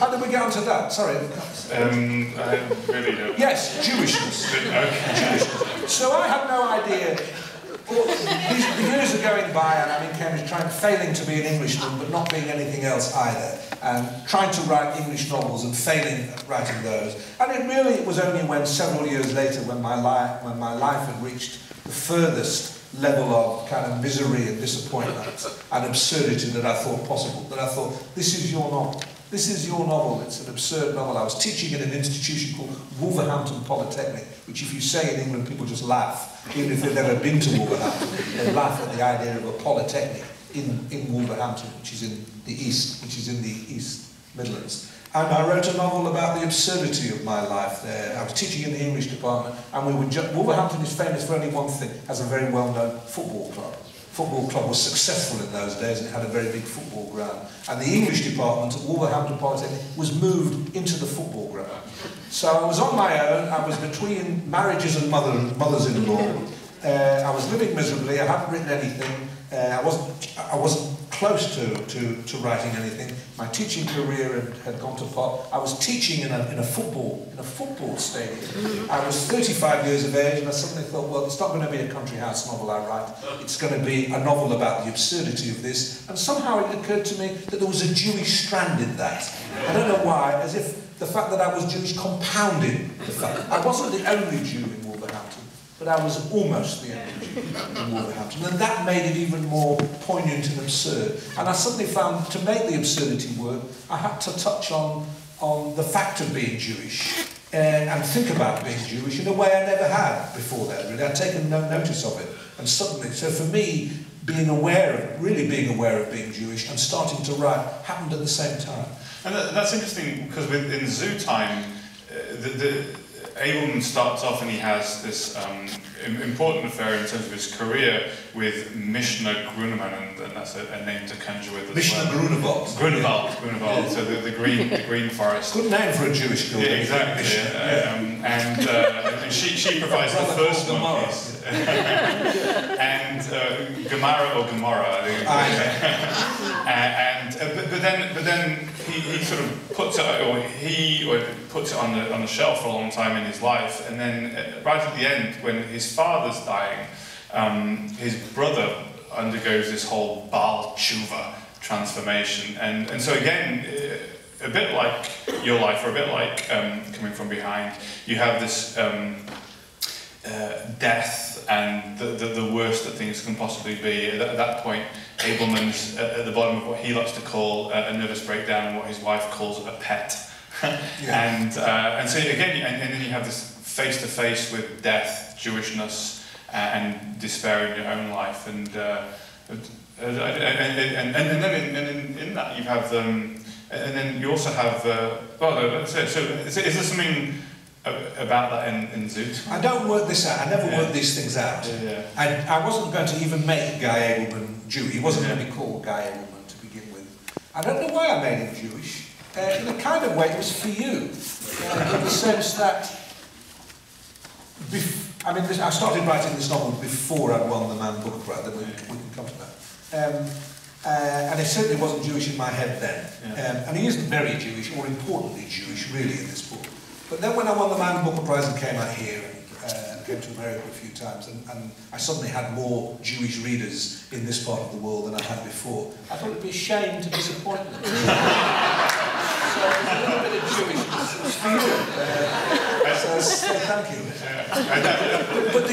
How did we get onto that? Sorry. I really don't. Yes, Jewishness. Jewishness. So I had no idea. The years are going by and I'm in Cambridge failing to be an Englishman but not being anything else either, and trying to write English novels and failing at writing those. And it was only when several years later, when my life had reached the furthest level of kind of misery and disappointment and absurdity that I thought possible, that I thought, this is your novel. This is your novel. It's an absurd novel. I was teaching in an institution called Wolverhampton Polytechnic, which if you say in England, people just laugh. Even if they've never been to Wolverhampton, they laugh at the idea of a polytechnic in Wolverhampton, which is in the East Midlands. And I wrote a novel about the absurdity of my life there. I was teaching in the English department, and Wolverhampton is famous for only one thing, has a very well-known football club. Football club was successful in those days and it had a very big football ground. And the English department at Wolverhampton Polytechnic was moved into the football ground. So I was on my own, I was between marriages and mothers-in-law. I was living miserably, I hadn't written anything, I wasn't close to writing anything. My teaching career had gone to pot. I was teaching in a football stadium. I was 35 years of age and I suddenly thought, well, it's not going to be a country house novel I write. It's going to be a novel about the absurdity of this. And somehow it occurred to me that there was a Jewish strand in that. I don't know why, as if the fact that I was Jewish compounded the fact. I wasn't the only Jew in Wolverhampton, but I was almost the only Jew in Wolverhampton, and that made it even more poignant and absurd. And I suddenly found, to make the absurdity work, I had to touch on the fact of being Jewish, and think about being Jewish in a way I never had before that, really. I'd taken no notice of it, and suddenly, so for me, really being aware of being Jewish and starting to write happened at the same time. And that's interesting, because in Zoo Time, Abelman starts off and he has this important affair in terms of his career with Mishnah Grunemann, and that's a name to conjure with. Mishnah Grunewald. Grunewald, so the green forest. Good name for a Jewish girl. Yeah, exactly. And she provides the first monkeys. And Gemara or Gomorrah, I think. But then he sort of puts it on the shelf for a long time in his life, and then right at the end, when his father's dying, his brother undergoes this whole Baal Tshuva transformation, and so again, a bit like your life, or a bit like Coming From Behind, you have this death and the worst that things can possibly be. At that point, Abelman's at the bottom of what he likes to call a nervous breakdown, and what his wife calls a pet. Yeah. And so again, and then you have this face-to-face with death, Jewishness, and despair in your own life, and then in that you have and then you also have so is there something about that in Zoot? I don't work this out. I never work these things out. Yeah. I wasn't going to even make Guy Abelman Jew. He wasn't going to be called Guy Abelman to begin with. I don't know why I made him Jewish. In a kind of way, it was for you, in the sense that I started writing this novel before I'd won the Man Booker Prize. We can come to that. And it certainly wasn't Jewish in my head then. Yeah. And he isn't very Jewish, or importantly Jewish, really, in this book. But then when I won the Man Booker Prize and came out here and came to America a few times, and I suddenly had more Jewish readers in this part of the world than I had before, I thought it'd be a shame to disappoint them. So a little bit of Jewishness was for you. So thank you. But